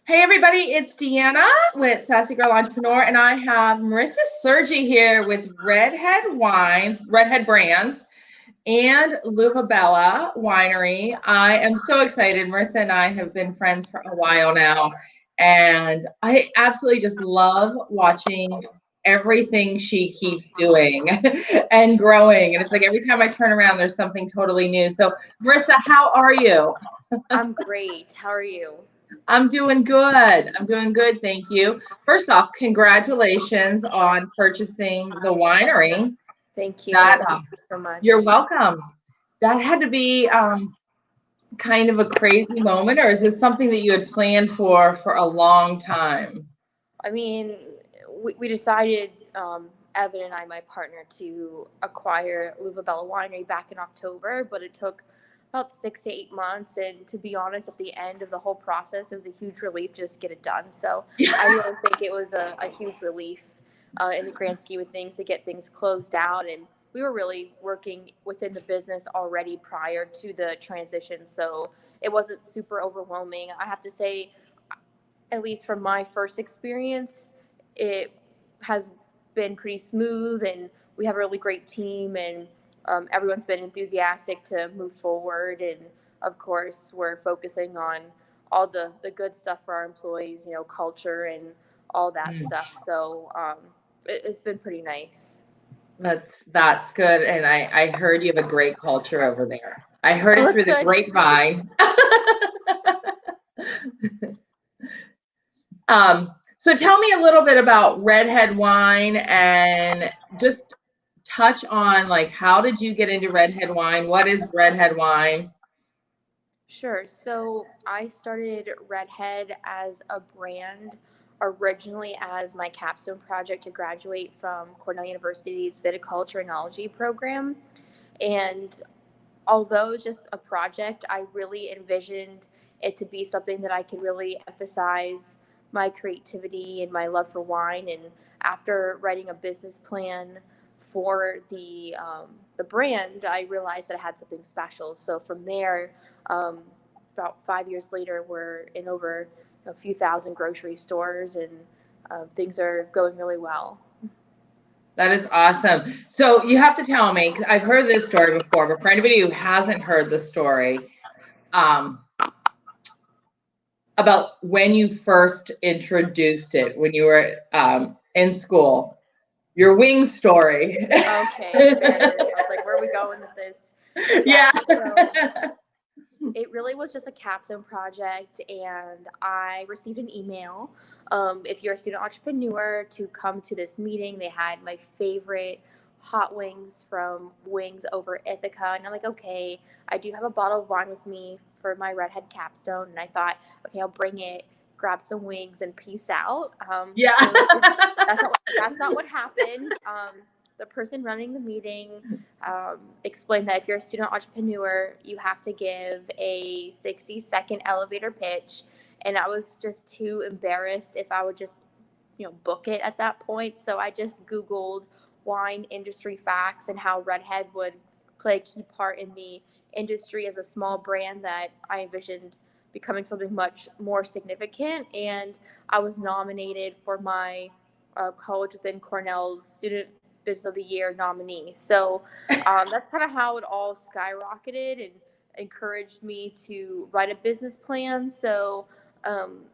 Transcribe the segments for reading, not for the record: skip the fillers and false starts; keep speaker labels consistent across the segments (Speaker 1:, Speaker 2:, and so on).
Speaker 1: Hey everybody, it's Deanna with Sassy Girl Entrepreneur, and I have Marisa Sergi here with RedHead Wines, RedHead Brands, and Luvabella Winery. I am so excited. Marisa and I have been friends for a while now, and I absolutely just love watching everything she keeps doing and growing. And it's like every time I turn around, there's something totally new. So, Marisa, how are you?
Speaker 2: I'm great. How are you?
Speaker 1: I'm doing good. I'm doing good. Thank you. First off, congratulations on purchasing the winery.
Speaker 2: Thank
Speaker 1: That
Speaker 2: you. Thank you so
Speaker 1: You're
Speaker 2: much.
Speaker 1: welcome. That had to be kind of a crazy moment, or is it something that you had planned for a long time?
Speaker 2: I mean, we decided, Evan and I, my partner, to acquire Luvabella Winery back in October, but it took about 6 to 8 months. And to be honest, at the end of the whole process, it was a huge relief to just get it done. So I really think it was a huge relief in the grand scheme of things to get things closed out. And we were really working within the business already prior to the transition. So it wasn't super overwhelming. I have to say, at least from my first experience, it has been pretty smooth, and we have a really great team, and everyone's been enthusiastic to move forward. And of course, we're focusing on all the good stuff for our employees, culture and all that
Speaker 1: Mm,
Speaker 2: stuff. So it's been pretty nice.
Speaker 1: that's good. And I heard you have a great culture over there. I heard
Speaker 2: Oh,
Speaker 1: it
Speaker 2: that's
Speaker 1: through the
Speaker 2: good.
Speaker 1: grapevine. So tell me a little bit about Redhead Wine and just touch on like how did you get into Redhead Wine? What is Redhead Wine?
Speaker 2: Sure. So I started RedHead as a brand originally as my capstone project to graduate from Cornell University's viticulture enology program. And although it's just a project, I really envisioned it to be something that I could really emphasize my creativity and my love for wine. And after writing a business plan for the brand, I realized that I had something special. So from there, um, about 5 years later, we're in over a few thousand grocery stores, and things are going really well.
Speaker 1: That is awesome. So you have to tell me, 'cause I've heard this story before, but for anybody who hasn't heard the story, um, about when you first introduced it, when you were in school, your wings story.
Speaker 2: Okay, fair. I was like, where are we going with this?
Speaker 1: Yeah.
Speaker 2: Yeah, so it really was just a capstone project, and I received an email. If you're a student entrepreneur, to come to this meeting. They had my favorite hot wings from Wings Over Ithaca, and I'm like, okay, I do have a bottle of wine with me for my RedHead capstone, and I thought, okay, I'll bring it, grab some wings, and peace out.
Speaker 1: Yeah.
Speaker 2: Clearly, that's not what happened. The person running the meeting explained that if you're a student entrepreneur, you have to give a 60-second elevator pitch. And I was just too embarrassed if I would just, book it at that point. So I just Googled wine industry facts and how Redhead would play a key part in the industry as a small brand that I envisioned becoming something much more significant. And I was nominated for my college within Cornell's student business of the year nominee. So that's kind of how it all skyrocketed and encouraged me to write a business plan. So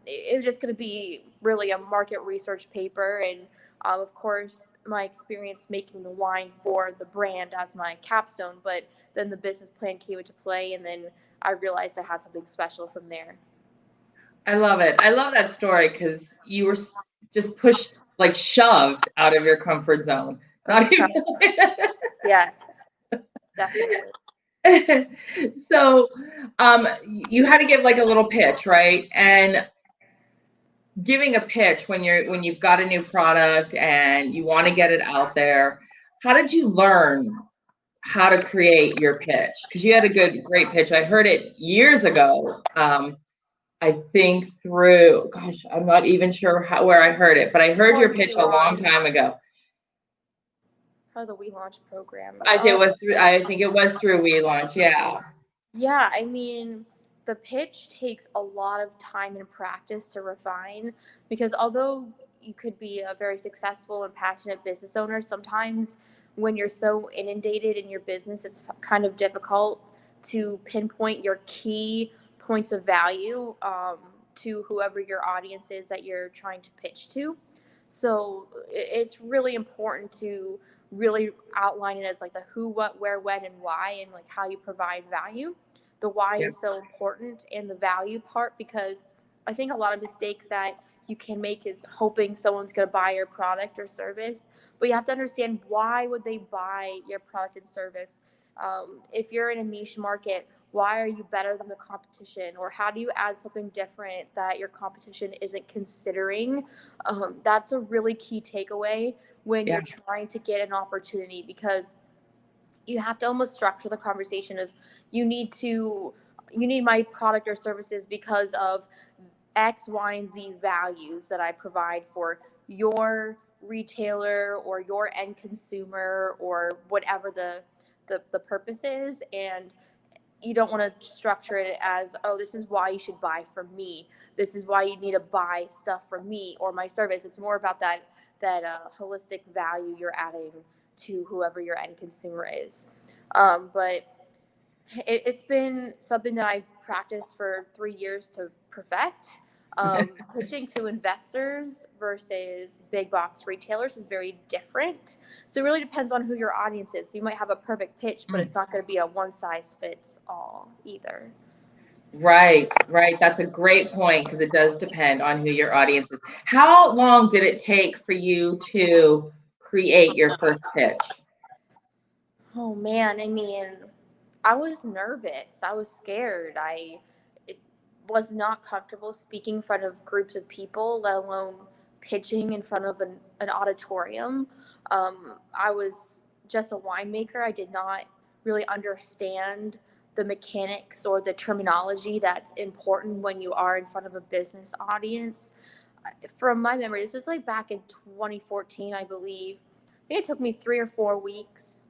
Speaker 2: it was just going to be really a market research paper. And of course, my experience making the wine for the brand as my capstone. But then the business plan came into play, and then I realized I had something special from there.
Speaker 1: I love it. I love that story because you were just pushed, like shoved out of your comfort zone. Not even.
Speaker 2: Yes, definitely.
Speaker 1: So, you had to give like a little pitch, right? And giving a pitch when you've got a new product and you want to get it out there, how did you learn how to create your pitch? Because you had a great pitch. I heard it years ago. I think through, gosh, I'm not even sure where I heard it, but I heard
Speaker 2: Or
Speaker 1: your pitch
Speaker 2: we
Speaker 1: a long
Speaker 2: launched,
Speaker 1: time ago.
Speaker 2: or the We Launch program.
Speaker 1: I think it was through We Launch. Yeah.
Speaker 2: Yeah, I mean, the pitch takes a lot of time and practice to refine, because although you could be a very successful and passionate business owner, sometimes when you're so inundated in your business, it's kind of difficult to pinpoint your key points of value to whoever your audience is that you're trying to pitch to. So it's really important to really outline it as like the who, what, where, when, and why, and like how you provide value. The why
Speaker 1: Yeah.
Speaker 2: is so important, and the value part, because I think a lot of mistakes that you can make is hoping someone's going to buy your product or service, but you have to understand why would they buy your product and service. If you're in a niche market, why are you better than the competition, or how do you add something different that your competition isn't considering? That's a really key takeaway when
Speaker 1: Yeah.
Speaker 2: you're trying to get an opportunity, because you have to almost structure the conversation of you need my product or services because of X, Y, and Z values that I provide for your retailer or your end consumer, or whatever the purpose is. And you don't want to structure it as, oh, this is why you should buy from me, this is why you need to buy stuff from me or my service. It's more about that holistic value you're adding to whoever your end consumer is. But it's been something that I practiced for 3 years to perfect. Pitching to investors versus big box retailers is very different. So it really depends on who your audience is. So you might have a perfect pitch, but it's not going to be a one size fits all either.
Speaker 1: Right, right. That's a great point, because it does depend on who your audience is. How long did it take for you to create your first pitch?
Speaker 2: Oh man, I mean, I was nervous. I was scared. Was not comfortable speaking in front of groups of people, let alone pitching in front of an auditorium. I was just a winemaker. I did not really understand the mechanics or the terminology that's important when you are in front of a business audience. From my memory, this was like back in 2014, I believe. I think it took me 3 or 4 weeks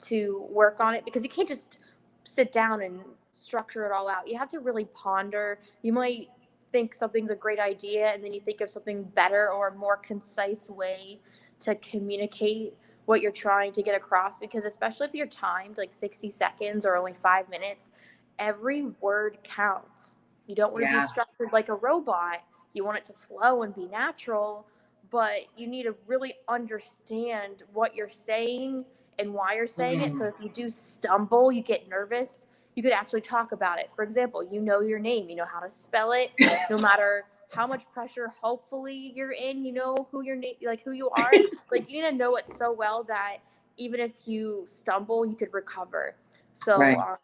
Speaker 2: to work on it, because you can't just sit down and structure it all out. You have to really ponder. You might think something's a great idea, and then you think of something better or a more concise way to communicate what you're trying to get across, because especially if you're timed like 60 seconds or only 5 minutes, every word counts. You don't want to be
Speaker 1: Yeah.
Speaker 2: structured like a robot. You want it to flow and be natural, but you need to really understand what you're saying and why you're saying it. So if you do stumble, you get nervous, you could actually talk about it. For example, you know your name, you know how to spell it, no matter how much pressure hopefully you're in, you know who your name, like who you are. Like you need to know it so well that even if you stumble, you could recover. So
Speaker 1: Right.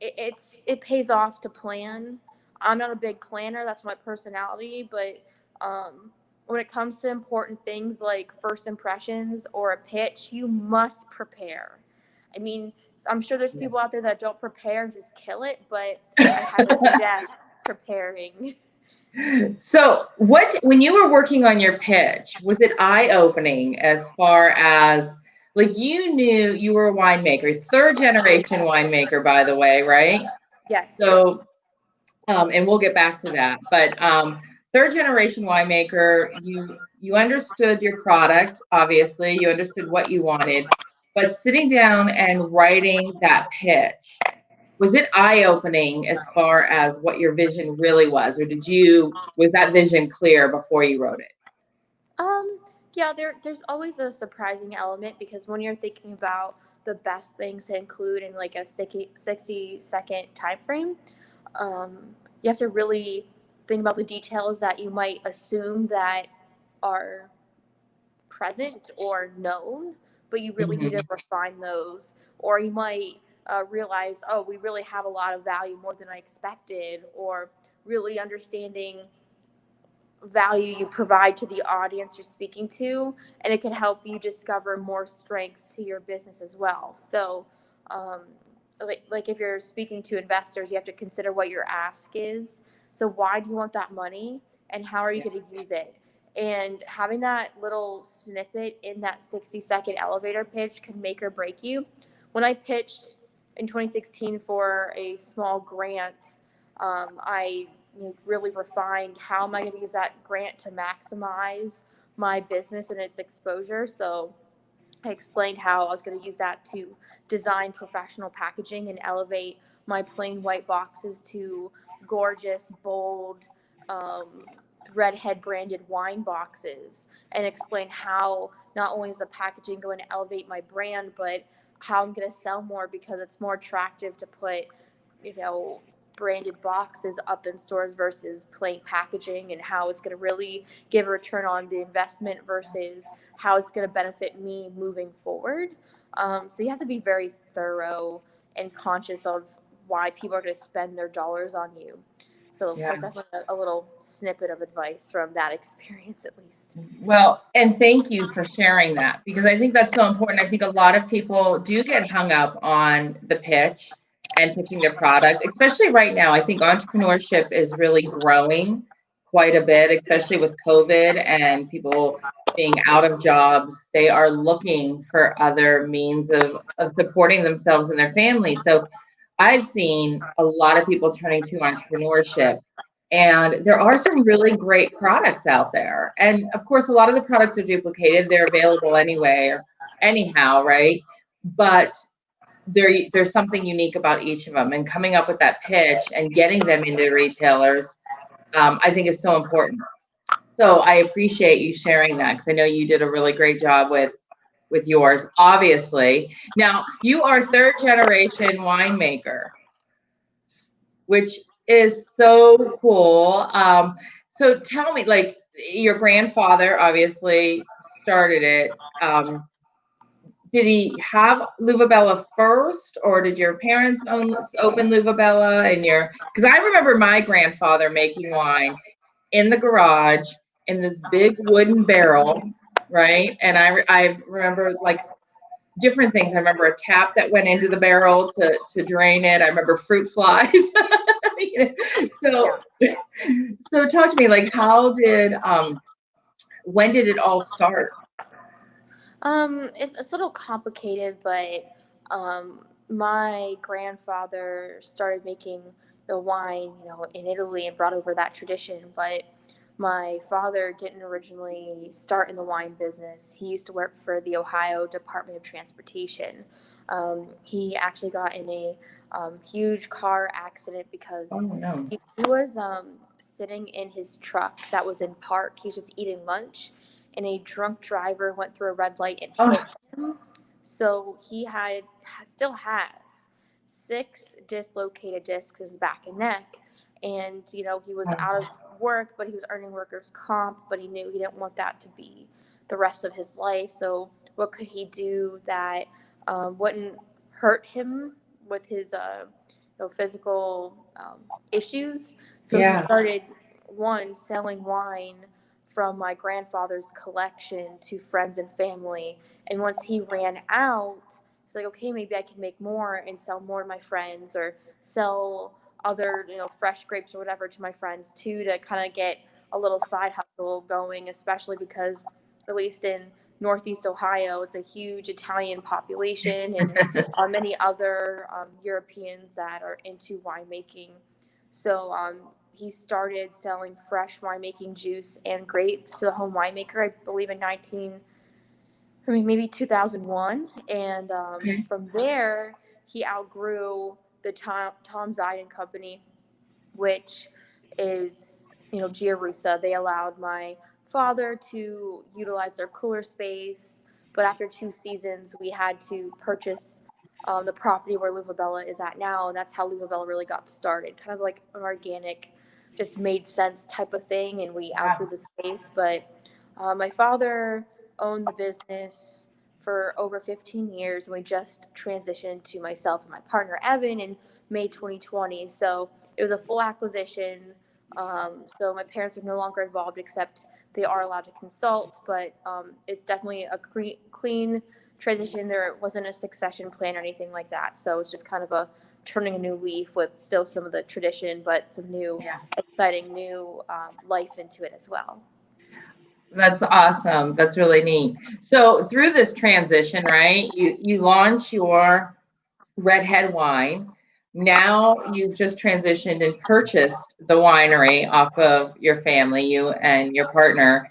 Speaker 2: it pays off to plan. I'm not a big planner, that's my personality, but when it comes to important things like first impressions or a pitch, you must prepare. I mean, I'm sure there's people out there that don't prepare and just kill it, but I highly suggest preparing.
Speaker 1: So, when you were working on your pitch, was it eye-opening as far as, like, you knew you were a winemaker, third generation winemaker, by the way, right?
Speaker 2: Yes.
Speaker 1: So, and we'll get back to that, but third generation winemaker, you understood your product, obviously, you understood what you wanted, but sitting down and writing that pitch, was it eye-opening as far as what your vision really was, or was that vision clear before you wrote it?
Speaker 2: Yeah, there's always a surprising element, because when you're thinking about the best things to include in like a 60-second time frame, you have to really think about the details that you might assume that are present or known, but you really need to refine those. Or you might realize, oh, we really have a lot of value, more than I expected, or really understanding value you provide to the audience you're speaking to, and it can help you discover more strengths to your business as well. So um, like if you're speaking to investors, you have to consider what your ask is. So why do you want that money, and how are you going to use it? And having that little snippet in that 60-second elevator pitch can make or break you. When I pitched in 2016 for a small grant, I really refined how am I going to use that grant to maximize my business and its exposure. So I explained how I was going to use that to design professional packaging and elevate my plain white boxes to gorgeous, bold, um, RedHead branded wine boxes, and explain how not only is the packaging going to elevate my brand, but how I'm going to sell more because it's more attractive to put, you know, branded boxes up in stores versus plain packaging, and how it's going to really give a return on the investment versus how it's going to benefit me moving forward. So you have to be very thorough and conscious of why people are going to spend their dollars on you. So
Speaker 1: Yeah.
Speaker 2: that's definitely a little snippet of advice from that experience, at least.
Speaker 1: Well, and thank you for sharing that, because I think that's so important. I think a lot of people do get hung up on the pitch and pitching their product, especially right now. I think entrepreneurship is really growing quite a bit, especially with COVID and people being out of jobs. They are looking for other means of supporting themselves and their family. So I've seen a lot of people turning to entrepreneurship, and there are some really great products out there. And of course, a lot of the products are duplicated. They're available anyway or anyhow, right? But there's something unique about each of them. And coming up with that pitch and getting them into retailers, I think is so important. So I appreciate you sharing that, because I know you did a really great job with yours, obviously. Now, you are third generation winemaker, which is so cool. So tell me, like, your grandfather obviously started it. Did he have Luvabella first, or did your parents open Luvabella? Because I remember my grandfather making wine in the garage in this big wooden barrel, right? And I remember like different things. I remember a tap that went into the barrel to drain it. I remember fruit flies. So so talk to me, like, when did it all start?
Speaker 2: It's a little complicated, but my grandfather started making the wine, in Italy and brought over that tradition. But my father didn't originally start in the wine business. He used to work for the Ohio Department of Transportation. He actually got in a huge car accident because
Speaker 1: Oh no.
Speaker 2: he was sitting in his truck that was in park. He was just eating lunch, and a drunk driver went through a red light and hit him. So he still has 6 dislocated discs in his back and neck. And, he was out of work, but he was earning workers' comp, but he knew he didn't want that to be the rest of his life. So what could he do that wouldn't hurt him with his physical issues? So he started, selling wine from my grandfather's collection to friends and family. And once he ran out, it's like, okay, maybe I can make more and sell more to my friends, or sell other, fresh grapes or whatever to my friends too, to kind of get a little side hustle going, especially because, at least in Northeast Ohio, it's a huge Italian population, and many other Europeans that are into winemaking. So he started selling fresh winemaking juice and grapes to the home winemaker, I believe in maybe 2001. And from there, he outgrew the Tom Ziden Company, which is, Giarusa. They allowed my father to utilize their cooler space, but after 2 seasons, we had to purchase the property where Luvabella is at now, and that's how Luvabella really got started. Kind of like an organic, just made sense type of thing, and we outgrew the space. But my father owned the business for over 15 years, and we just transitioned to myself and my partner Evan in May 2020. So it was a full acquisition. So my parents are no longer involved, except they are allowed to consult, but it's definitely a clean transition. There wasn't a succession plan or anything like that. So it's just kind of turning a new leaf with still some of the tradition, but some new, exciting new life into it as well.
Speaker 1: That's awesome. That's really neat. So through this transition, right, you launch your RedHead wine. Now you've just transitioned and purchased the winery off of your family, you and your partner.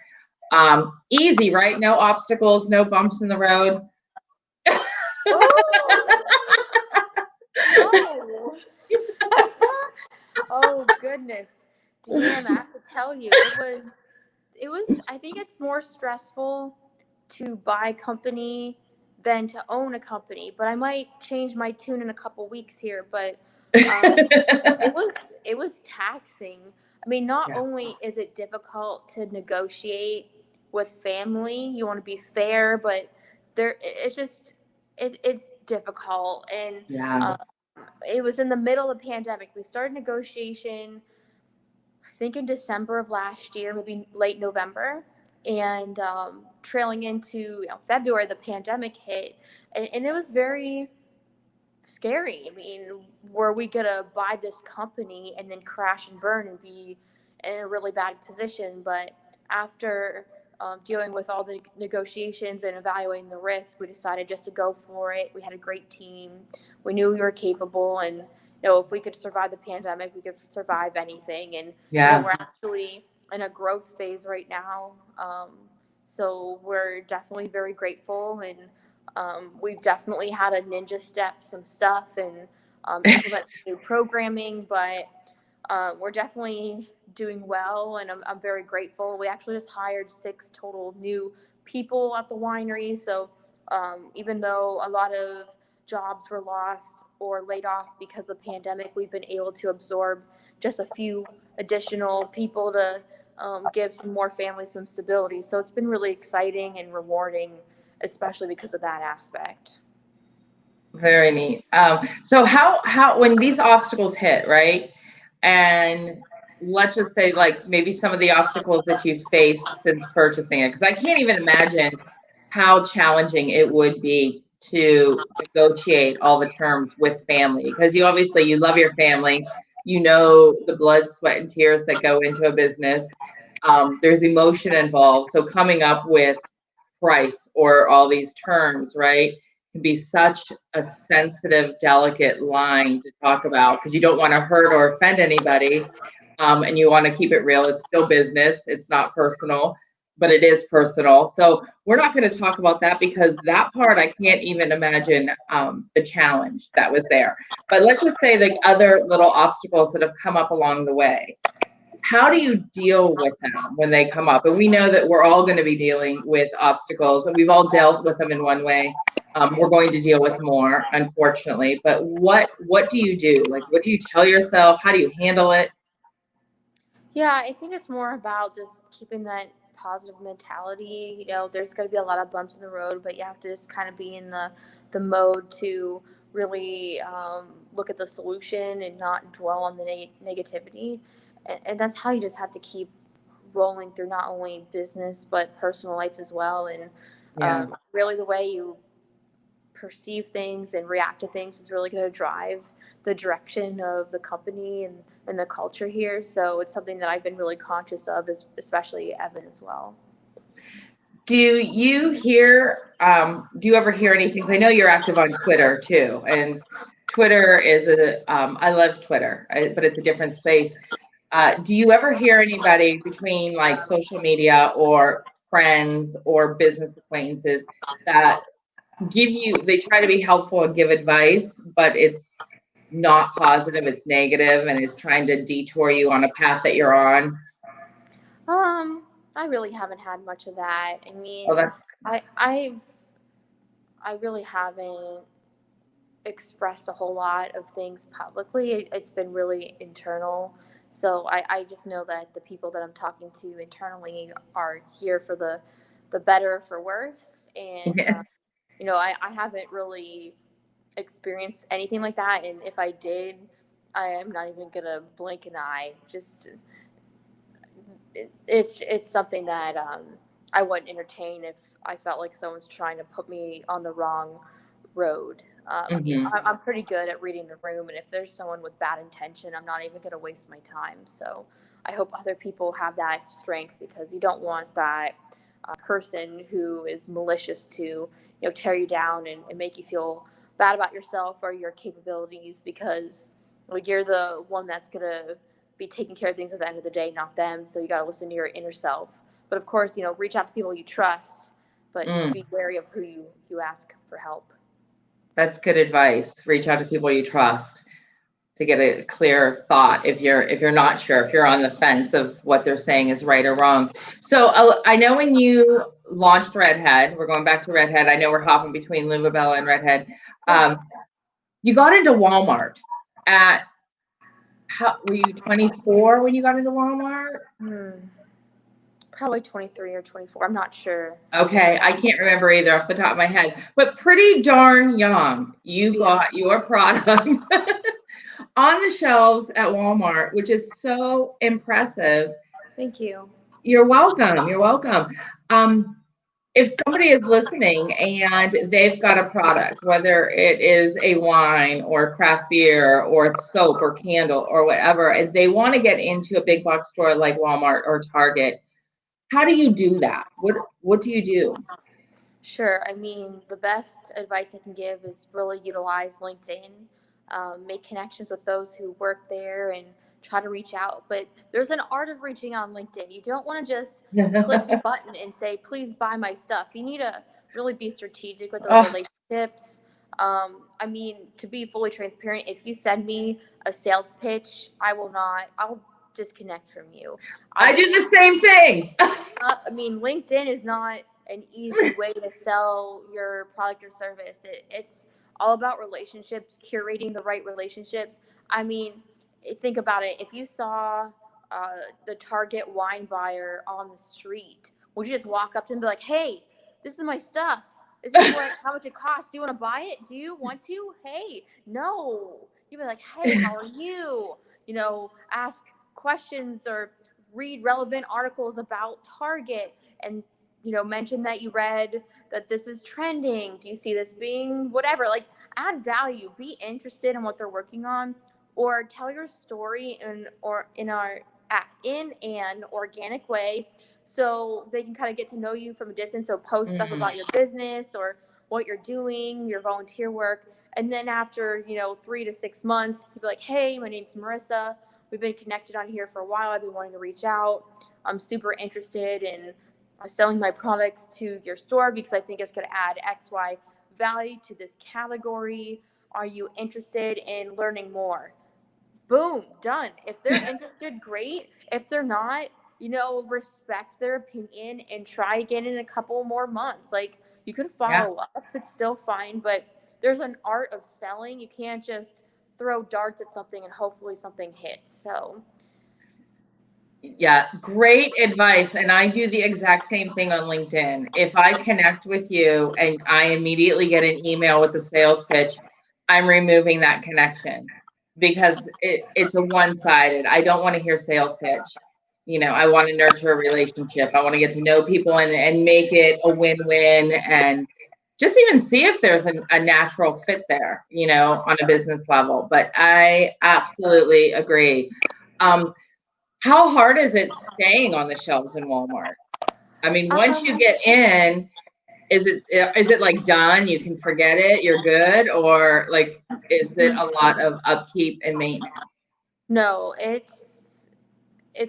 Speaker 1: Easy, right? No obstacles, no bumps in the road.
Speaker 2: Oh, no. Oh goodness, Deanna, I have to tell you, it was. I think it's more stressful to buy a company than to own a company. But I might change my tune in a couple weeks here. But it was taxing. I mean, not
Speaker 1: Yeah,
Speaker 2: only is it difficult to negotiate with family, you want to be fair, but it's just it's difficult and.
Speaker 1: yeah.
Speaker 2: It was in the middle of the pandemic. We started negotiation, I think in December of last year, maybe late November, and trailing into February, the pandemic hit, and it was very scary. I mean, were we gonna buy this company and then crash and burn and be in a really bad position? But after dealing with all the negotiations and evaluating the risk, we decided just to go for it. We had a great team. We knew we were capable, and if we could survive the pandemic, we could survive anything. And
Speaker 1: Yeah.
Speaker 2: we're actually in a growth phase right now. So we're definitely very grateful and we've definitely had to ninja step some stuff and implement new programming, but we're definitely doing well, and I'm very grateful. We actually just hired 6 total new people at the winery, so even though a lot of jobs were lost or laid off because of the pandemic, we've been able to absorb just a few additional people to give some more families some stability. So it's been really exciting and rewarding, especially because of that aspect.
Speaker 1: Very neat. So how when these obstacles hit, right? And let's just say like maybe some of the obstacles that you've faced since purchasing it, because I can't even imagine how challenging it would be to negotiate all the terms with family. Because you love your family, you know the blood, sweat, and tears that go into a business. There's emotion involved. So coming up with price or all these terms, right, can be such a sensitive, delicate line to talk about because you don't want to hurt or offend anybody. And you want to keep it real. It's still business, it's not personal, but it is personal. So we're not going to talk about that because that part I can't even imagine the challenge that was there. But let's just say the other little obstacles that have come up along the way. How do you deal with them when they come up? And we know that we're all going to be dealing with obstacles, and we've all dealt with them in one way. We're going to deal with more, unfortunately. But what do you do? Like, what do you tell yourself? How do you handle it?
Speaker 2: Yeah, I think it's more about just keeping that positive mentality. There's going to be a lot of bumps in the road, but you have to just kind of be in the mode to really look at the solution and not dwell on the negativity. And that's how you just have to keep rolling through not only business but personal life as well. And
Speaker 1: Yeah.
Speaker 2: really, the way you perceive things and react to things is really going to drive the direction of the company and the culture here. So it's something that I've been really conscious of, especially Evan as well.
Speaker 1: Do you hear, do you ever hear anything? 'Cause I know you're active on Twitter too. And Twitter is I love Twitter, but it's a different space. Do you ever hear anybody between like social media or friends or business acquaintances that they try to be helpful and give advice, but it's not positive, it's negative, and it's trying to detour you on a path that you're on?
Speaker 2: I really haven't had much of that. I
Speaker 1: Oh,
Speaker 2: mean,
Speaker 1: that's
Speaker 2: I really haven't expressed a whole lot of things publicly. It's been really internal. So I just know that the people that I'm talking to internally are here for the better for worse. And,
Speaker 1: yeah.
Speaker 2: I haven't really experienced anything like that. And if I did, I am not even going to blink an eye. Just, it's something that I wouldn't entertain if I felt like someone's trying to put me on the wrong road.
Speaker 1: Hmm.
Speaker 2: I'm pretty good at reading the room, and if there's someone with bad intention, I'm not even going to waste my time. So I hope other people have that strength because you don't want that person who is malicious to tear you down and make you feel bad about yourself or your capabilities, because like you're the one that's gonna be taking care of things at the end of the day, not them. So you got to listen to your inner self. But of course, reach out to people you trust, but just be wary of who you ask for help.
Speaker 1: That's good advice. Reach out to people you trust to get a clear thought if you're not sure, if you're on the fence of what they're saying is right or wrong. So I know when you launched RedHead, we're going back to RedHead. I know we're hopping between Luvabella and RedHead. You got into Walmart at were you 24 when you got into Walmart?
Speaker 2: Probably 23 or 24. I'm not sure.
Speaker 1: Okay, I can't remember either off the top of my head, but pretty darn young. You got your product on the shelves at Walmart, which is so impressive.
Speaker 2: Thank you.
Speaker 1: You're welcome. You're welcome. If somebody is listening and they've got a product, whether it is a wine or craft beer or soap or candle or whatever, and they want to get into a big box store like Walmart or Target, how do you do that? What do you do?
Speaker 2: Sure. I mean, the best advice I can give is really utilize LinkedIn, make connections with those who work there, and try to reach out. But there's an art of reaching out on LinkedIn. You don't want to just click the button and say, please buy my stuff. You need to really be strategic with the relationships. I mean, to be fully transparent, if you send me a sales pitch, I'll disconnect from you.
Speaker 1: I do the same thing.
Speaker 2: I mean, LinkedIn is not an easy way to sell your product or service. It's all about relationships, curating the right relationships. I mean, think about it. If you saw the Target wine buyer on the street, would you just walk up to him and be like, hey, this is my stuff. This is how much it costs. Do you want to buy it? Do you want to? Hey, no. You'd be like, hey, how are you? Ask questions or read relevant articles about Target, and mention that you read that this is trending. Do you see this being whatever? Like, add value, be interested in what they're working on, or tell your story in an organic way, so they can kind of get to know you from a distance. So post stuff about your business or what you're doing, your volunteer work, and then after 3 to 6 months, you'll be like, hey, my name's Marissa. We've been connected on here for a while. I've been wanting to reach out. I'm super interested in selling my products to your store because I think it's going to add XY value to this category. Are you interested in learning more? Boom, done. If they're interested, great. If they're not, respect their opinion and try again in a couple more months. Like, you can follow up, it's still fine, but there's an art of selling. You can't just throw darts at something and hopefully something hits. So
Speaker 1: yeah, great advice. And I do the exact same thing on LinkedIn. If I connect with you and I immediately get an email with a sales pitch, I'm removing that connection because it's a one-sided. I don't want to hear sales pitch. I want to nurture a relationship. I want to get to know people and make it a win-win, and just even see if there's a natural fit there, on a business level. But I absolutely agree. How hard is it staying on the shelves in Walmart? I mean, once you get in, is it like done? You can forget it, you're good, or like is it a lot of upkeep and maintenance?
Speaker 2: No, it's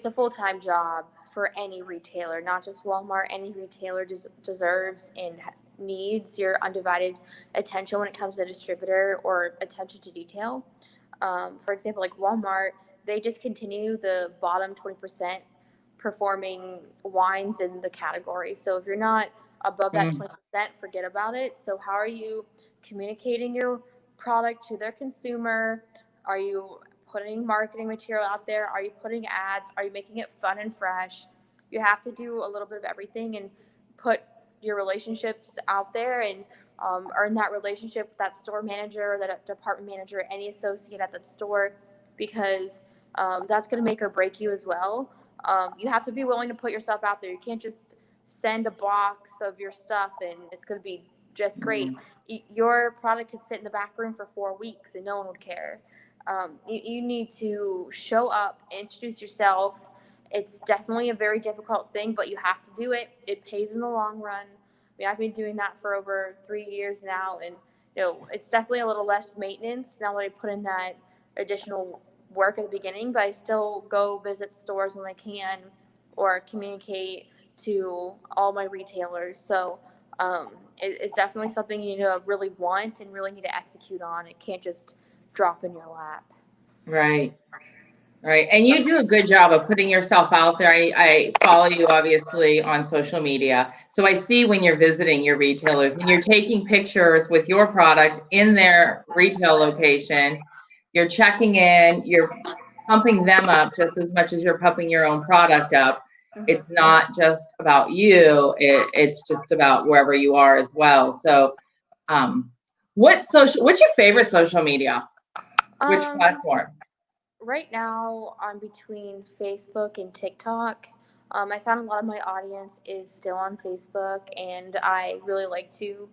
Speaker 2: a full-time job for any retailer, not just Walmart. Any retailer deserves and needs your undivided attention when it comes to distributor or attention to detail. For example, like Walmart, they just continue the bottom 20% performing wines in the category. So if you're not above that 20%, forget about it. So how are you communicating your product to their consumer? Are you putting marketing material out there? Are you putting ads? Are you making it fun and fresh? You have to do a little bit of everything and put your relationships out there and earn that relationship with that store manager, that department manager, any associate at that store, because that's going to make or break you as well. You have to be willing to put yourself out there. You can't just send a box of your stuff and it's going to be just great. Your product could sit in the back room for 4 weeks and no one would care. You need to show up, introduce yourself. It's definitely a very difficult thing, but you have to do it. It pays in the long run. I mean, I've been doing that for over 3 years now, and it's definitely a little less maintenance now that I put in that additional work at the beginning, but I still go visit stores when I can or communicate to all my retailers. So it's definitely something you need to really want and really need to execute on. It can't just drop in your lap.
Speaker 1: Right. Right. And you do a good job of putting yourself out there. I follow you obviously on social media. So I see when you're visiting your retailers and you're taking pictures with your product in their retail location. You're checking in, you're pumping them up just as much as you're pumping your own product up. It's not just about you, it's just about wherever you are as well. So what's your favorite social media? Which platform?
Speaker 2: Right now, I'm between Facebook and TikTok. I found a lot of my audience is still on Facebook, and I really like to,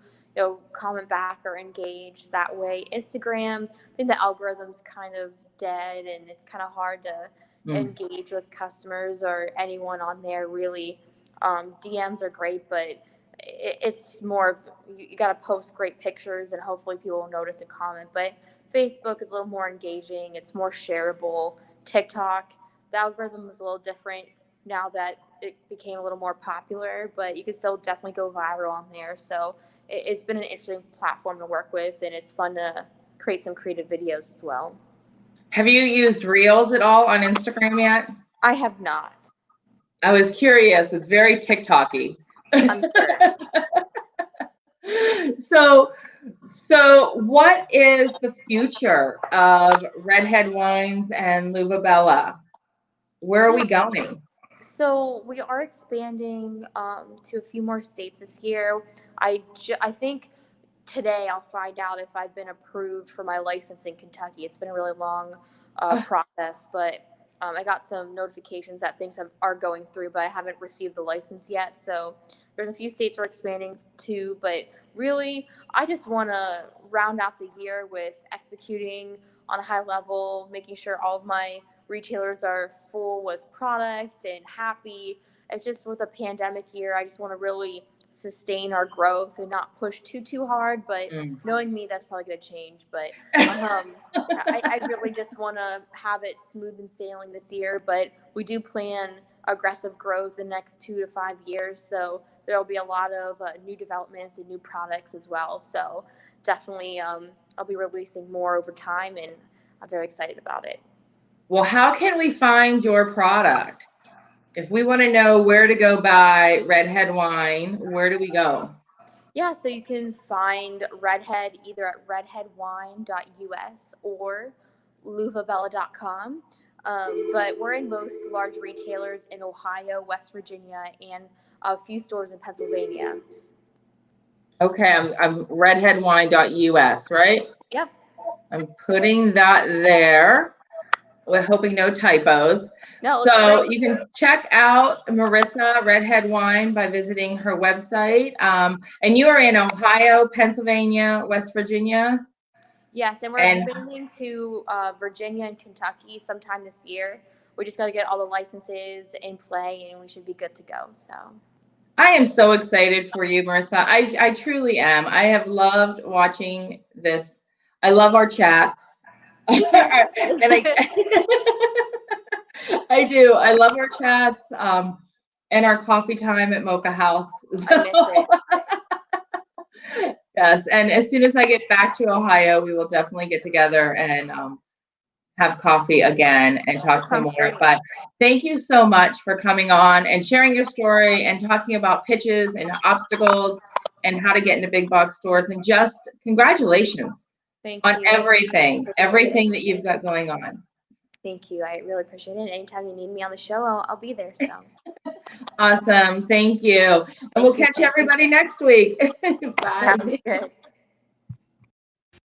Speaker 2: comment back or engage that way. Instagram, I think the algorithm's kind of dead, and it's kind of hard to engage with customers or anyone on there. Really, DMs are great, but it's more of you got to post great pictures, and hopefully people will notice and comment. But Facebook is a little more engaging. It's more shareable. TikTok, the algorithm is a little different now that it became a little more popular, but you can still definitely go viral on there. So it's been an interesting platform to work with, and it's fun to create some creative videos as well.
Speaker 1: Have you used Reels at all on Instagram yet?
Speaker 2: I have not.
Speaker 1: I was curious. It's very TikTok-y.
Speaker 2: I'm
Speaker 1: So
Speaker 2: sure.
Speaker 1: what is the future of RedHead Wines and L'Uva Bella? Where are we going?
Speaker 2: So we are expanding to a few more states this year. I think today I'll find out if I've been approved for my license in Kentucky. It's been a really long process, but I got some notifications that things are going through, but I haven't received the license yet. So there's a few states we're expanding to, but really I just want to round out the year with executing on a high level, making sure all of my retailers are full with product and happy. It's just with a pandemic year, I just want to really sustain our growth and not push too hard. But knowing me, that's probably going to change. But I really just want to have it smooth and sailing this year. But we do plan aggressive growth in the next 2 to 5 years. So there'll be a lot of new developments and new products as well. So definitely I'll be releasing more over time, and I'm very excited about it.
Speaker 1: Well, how can we find your product? If we want to know where to go buy RedHead wine, where do we go?
Speaker 2: Yeah, so you can find RedHead either at redheadwine.us or luvabella.com. But we're in most large retailers in Ohio, West Virginia, and a few stores in Pennsylvania.
Speaker 1: Okay, I'm redheadwine.us, right?
Speaker 2: Yep.
Speaker 1: I'm putting that there. We're hoping no typos.
Speaker 2: No,
Speaker 1: so you can check out Marisa RedHead Wine by visiting her website. And you are in Ohio, Pennsylvania, West Virginia?
Speaker 2: Yes, and we're expanding to Virginia and Kentucky sometime this year. We just got to get all the licenses in play, and we should be good to go. So
Speaker 1: I am so excited for you, Marisa. I truly am. I have loved watching this. I love our chats. And I do. I love our chats and our coffee time at Mocha House.
Speaker 2: I miss
Speaker 1: it. Yes, and as soon as I get back to Ohio, we will definitely get together and have coffee again and talk some more. But thank you so much for coming on and sharing your story and talking about pitches and obstacles and how to get into big box stores. And just congratulations on everything that you've got going on.
Speaker 2: Thank you. I really appreciate it. Anytime you need me on the show, I'll be there. So
Speaker 1: awesome. Thank you. And we'll catch everybody next week. Bye.
Speaker 2: Sounds good.